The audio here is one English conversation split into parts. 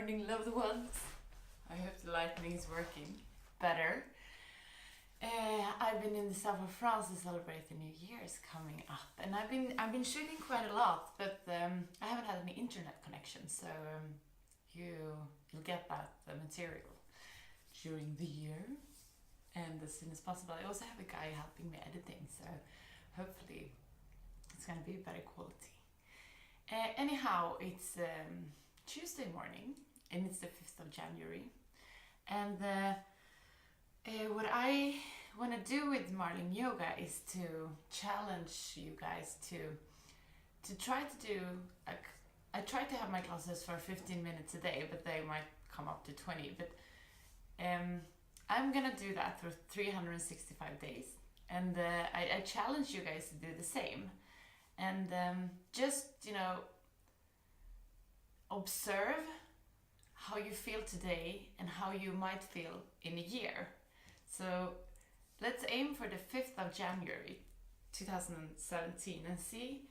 morning, loved ones. I hope the lighting is working better. I've been in the south of France to celebrate the New Year's coming up, and I've been shooting quite a lot, but I haven't had any internet connection, so you'll get that material during the year and as soon as possible. I also have a guy helping me editing, so hopefully it's gonna be better quality. Anyhow, it's Tuesday morning and it's the 5th of January, and what I want to do with Marlin Yoga is to challenge you guys to try to do, I try to have my classes for 15 minutes a day, but they might come up to 20, but I'm gonna do that for 365 days, and I challenge you guys to do the same, and just, observe how you feel today and how you might feel in a year. So let's aim for the 5th of January 2017 and see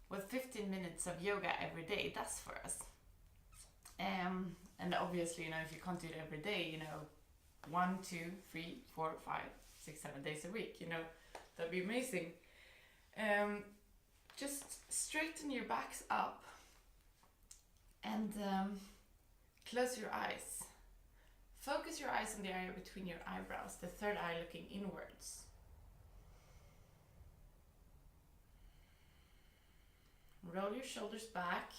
what 15 minutes of yoga every day does for us. And obviously, if you can't do it every day, 1, 2, 3, 4, 5, 6, 7 days a week, that'd be amazing. Just straighten your backs up and close your eyes. Focus your eyes on the area between your eyebrows, the third eye looking inwards. Roll your shoulders back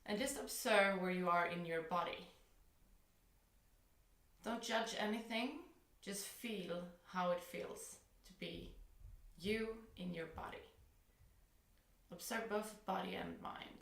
and just observe where you are in your body. Don't judge anything, just feel how it feels to be you in your body. Observe both body and mind.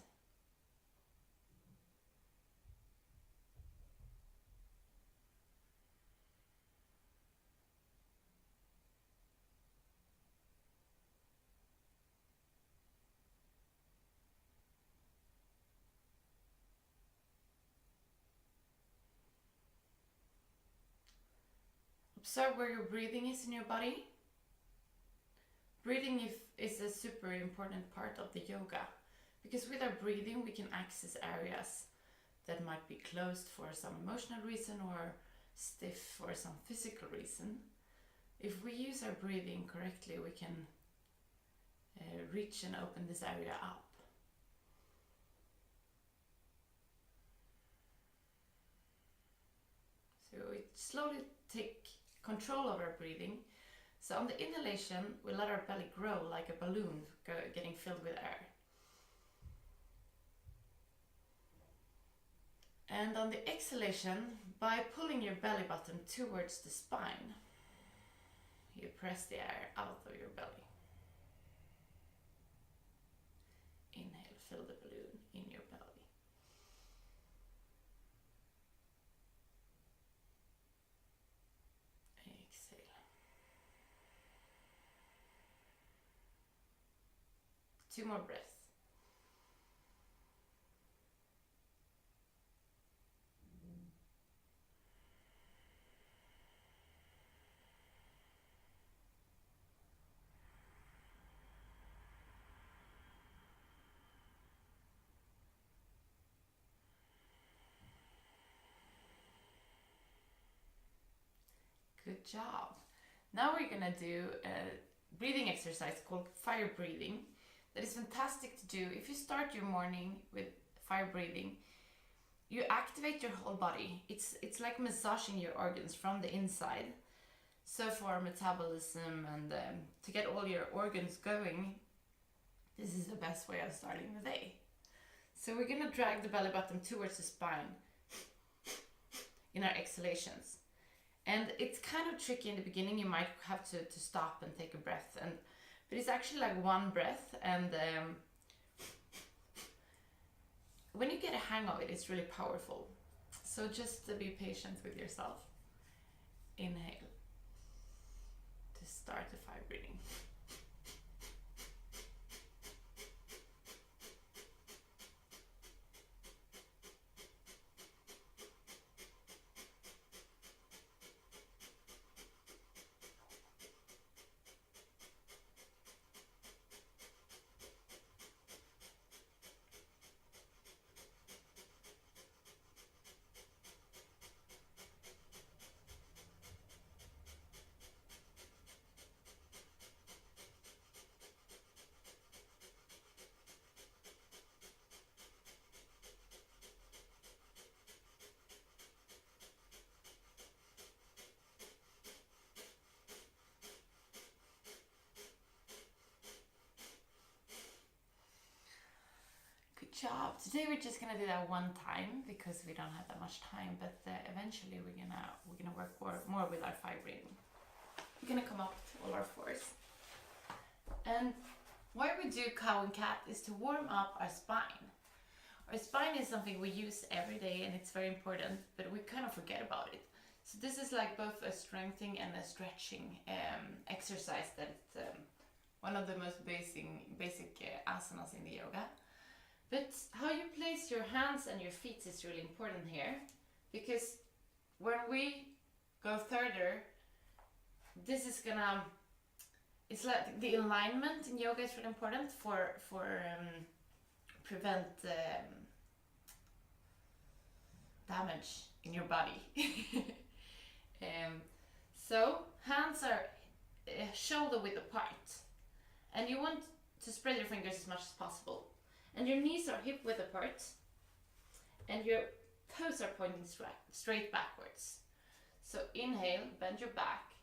Observe where your breathing is in your body. Breathing is a super important part of the yoga, because with our breathing we can access areas that might be closed for some emotional reason or stiff for some physical reason. If we use our breathing correctly, we can reach and open this area up. So we slowly take control of our breathing. So on the inhalation, we let our belly grow like a balloon getting filled with air. And on the exhalation, by pulling your belly button towards the spine, you press the air out of your belly. Inhale, fill the balloon in your belly. Exhale. 2 more breaths. Good job. Now we're gonna do a breathing exercise called fire breathing that is fantastic to do if you start your morning with fire breathing. You activate your whole body. It's like massaging your organs from the inside. So for metabolism and to get all your organs going, this is the best way of starting the day. So we're gonna drag the belly button towards the spine in our exhalations. And it's kind of tricky in the beginning. You might have to stop and take a breath, but it's actually like one breath, and when you get a hang of it, it's really powerful. So just to be patient with yourself. Inhale to start the fire breathing. Good job. Today we're just gonna do that one time because we don't have that much time, but eventually we're gonna work more with our 5 breathing. We're gonna come up to all our 4s. And why we do cow and cat is to warm up our spine. Our spine is something we use every day and it's very important, but we kind of forget about it. So this is like both a strengthening and a stretching exercise that's one of the most basic asanas in the yoga. But how you place your hands and your feet is really important here, because when we go further, this is gonna, it's like the alignment in yoga is really important for prevent damage in your body. So hands are shoulder width apart, and you want to spread your fingers as much as possible. And your knees are hip width apart, and your toes are pointing straight backwards. So inhale, bend your back,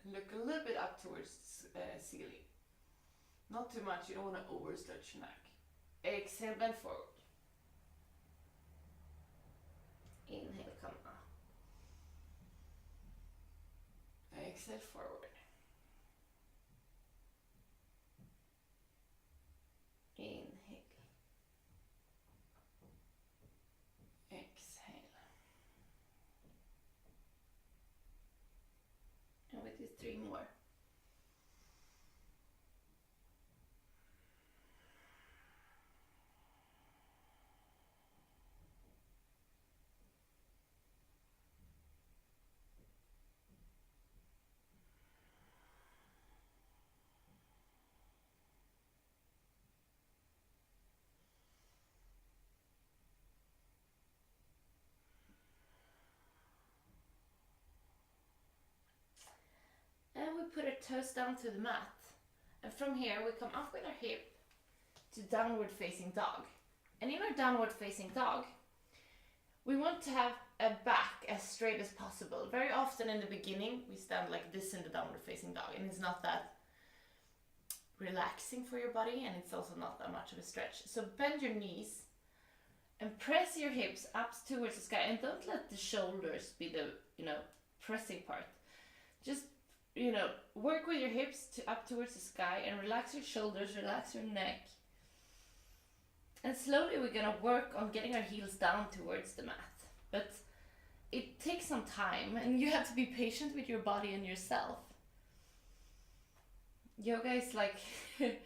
and look a little bit up towards the ceiling. Not too much, you don't want to overstretch your neck. Exhale, bend forward. Inhale, come up. Exhale, forward. Inhale. Exhale. And we do 3 more. And we put our toes down to the mat. And from here we come up with our hip to downward facing dog. And in our downward facing dog, we want to have a back as straight as possible. Very often in the beginning we stand like this in the downward facing dog, and it's not that relaxing for your body, and it's also not that much of a stretch. So bend your knees and press your hips up towards the sky, and don't let the shoulders be the pressing part. Just work with your hips up towards the sky and relax your shoulders, relax your neck. And slowly we're gonna work on getting our heels down towards the mat. But it takes some time, and you have to be patient with your body and yourself. Yoga is like a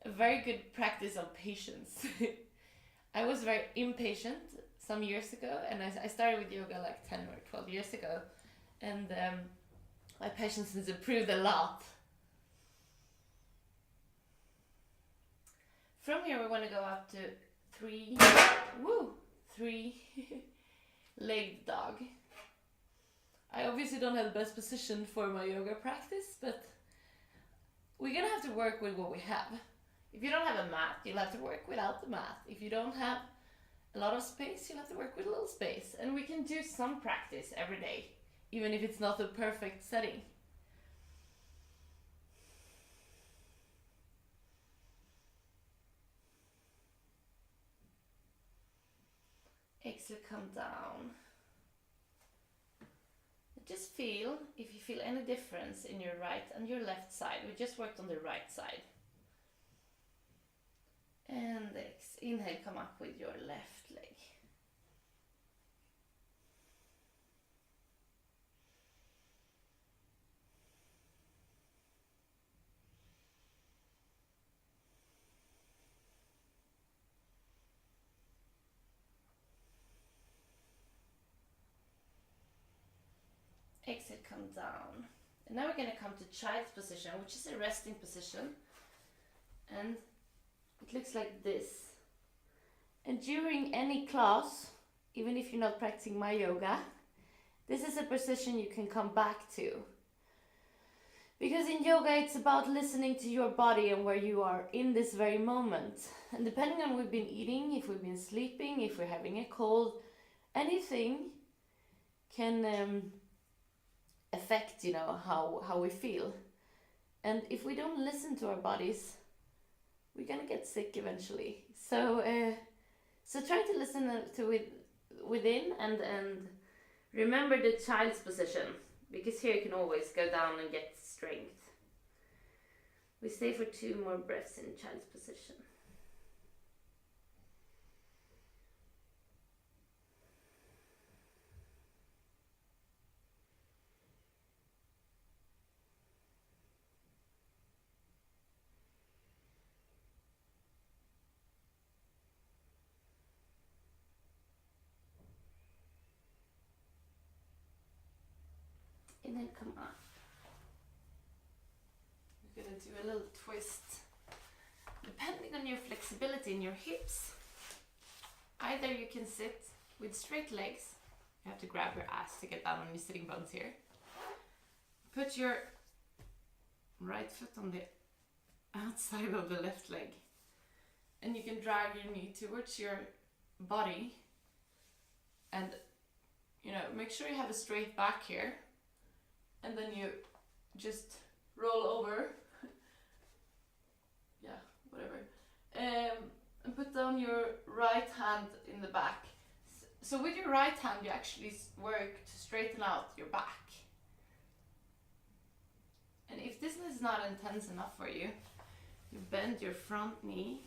very good practice of patience. I was very impatient some years ago, and I started with yoga like 10 or 12 years ago. And my patience has improved a lot. From here we want to go up to 3 legged dog. I obviously don't have the best position for my yoga practice, but we're gonna have to work with what we have. If you don't have a mat, you'll have to work without the mat. If you don't have a lot of space, you'll have to work with a little space. And we can do some practice every day, even if it's not the perfect setting. Exhale, come down. Just feel if you feel any difference in your right and your left side. We just worked on the right side. And inhale, come up with your left leg. Exhale, come down. And now we're going to come to child's position, which is a resting position. And it looks like this. And during any class, even if you're not practicing my yoga, this is a position you can come back to. Because in yoga, it's about listening to your body and where you are in this very moment. And depending on what we've been eating, if we've been sleeping, if we're having a cold, anything can affect, how we feel. And if we don't listen to our bodies, we're gonna get sick eventually. So So try to listen to within and remember the child's position, because here you can always go down and get strength. We stay for 2 more breaths in child's position. And then come up. We're gonna do a little twist. Depending on your flexibility in your hips, either you can sit with straight legs. You have to grab your ass to get down on your sitting bones here. Put your right foot on the outside of the left leg, and you can drag your knee towards your body, and make sure you have a straight back here, and then you just roll over. Yeah, whatever. And put down your right hand in the back. So with your right hand, you actually work to straighten out your back. And if this is not intense enough for you, you bend your front knee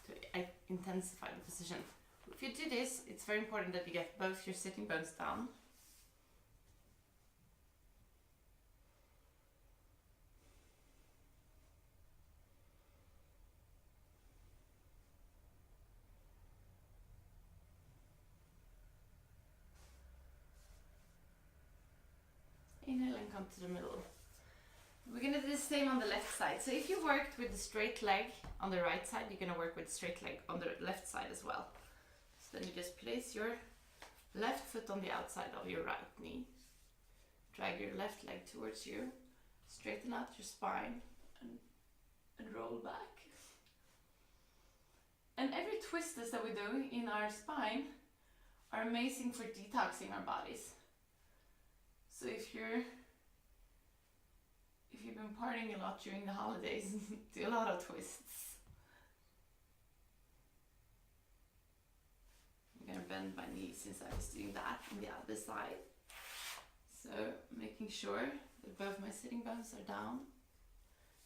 to intensify the position. If you do this, it's very important that you get both your sitting bones down. Inhale and come to the middle. We're gonna do the same on the left side. So if you worked with the straight leg on the right side, you're gonna work with the straight leg on the left side as well. So then you just place your left foot on the outside of your right knee. Drag your left leg towards you. Straighten out your spine and roll back. And every twisters that we do in our spine are amazing for detoxing our bodies. So if you've been partying a lot during the holidays, do a lot of twists. I'm gonna bend my knee since I was doing that on the other side. So making sure that both my sitting bones are down.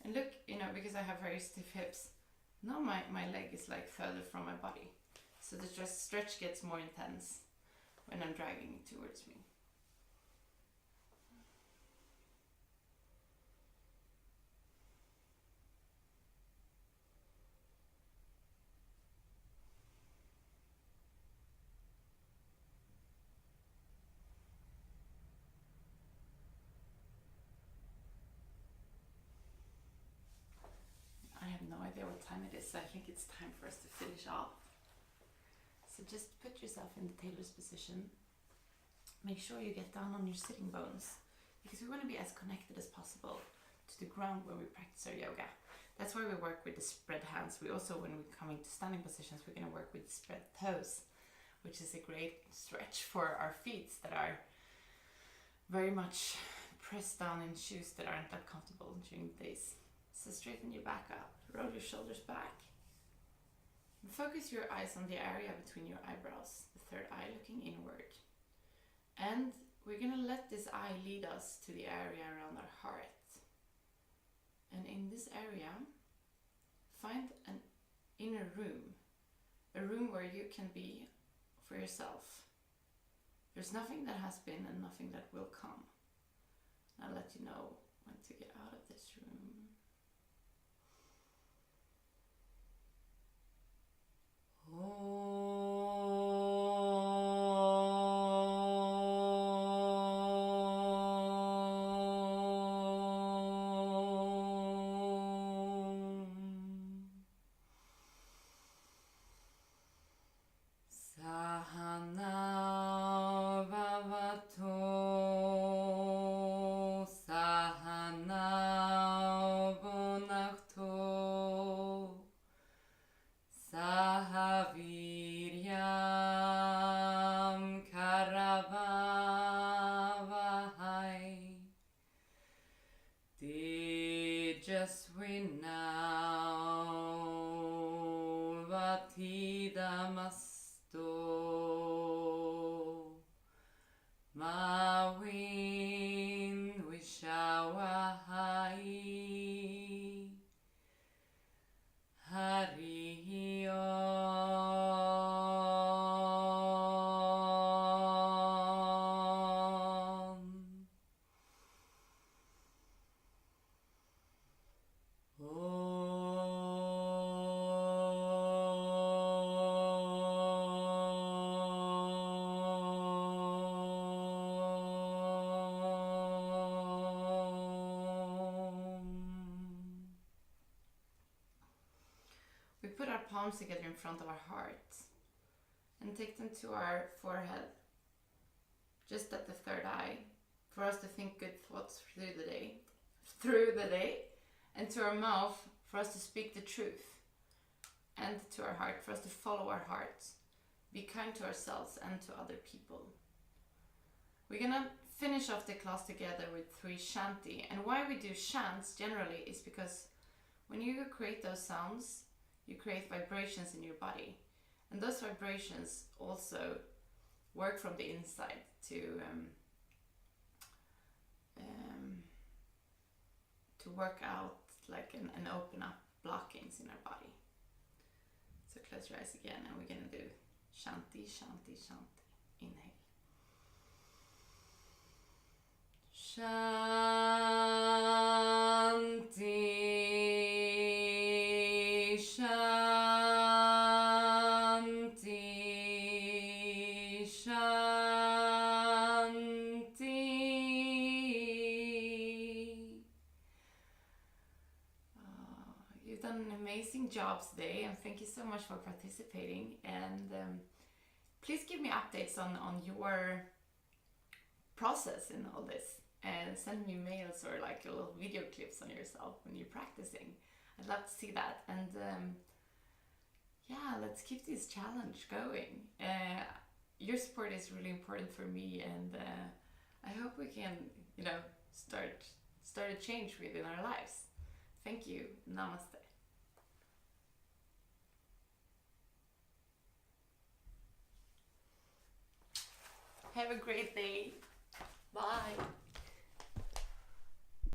And look, because I have very stiff hips, now my leg is like further from my body. So the stretch gets more intense when I'm dragging it towards me. I have no idea what time it is, so I think it's time for us to finish off. So just put yourself in the tailor's position. Make sure you get down on your sitting bones, because we want to be as connected as possible to the ground when we practice our yoga. That's why we work with the spread hands. We also, when we come into standing positions, we're going to work with spread toes, which is a great stretch for our feet that are very much pressed down in shoes that aren't that comfortable during the days. So straighten your back up, roll your shoulders back. And focus your eyes on the area between your eyebrows, the third eye looking inward. And we're going to let this eye lead us to the area around our heart. And in this area, find an inner room, a room where you can be for yourself. There's nothing that has been and nothing that will come. I'll let you know when to get out of this room. Just we now Vatidamasto. Mawin Wishawahai. Hari Om. We put our palms together in front of our heart and take them to our forehead, just at the third eye, for us to think good thoughts through the day, and to our mouth for us to speak the truth, and to our heart for us to follow our hearts, be kind to ourselves and to other people. We're gonna finish off the class together with 3 shanti, and why we do chants generally is because when you create those sounds, you create vibrations in your body, and those vibrations also work from the inside to work out like and open up blockings in our body. So close your eyes again, and we're gonna do shanti, shanti, shanti. Inhale. Shanti, shanti, shanti. You've done an amazing job today, and thank you so much for participating. And please give me updates on your process in all this, and send me mails or like little video clips on yourself when you're practicing. I'd love to see that. And yeah, let's keep this challenge going. Your support is really important for me, and I hope we can, start a change within our lives. Thank you. Namaste. Have a great day.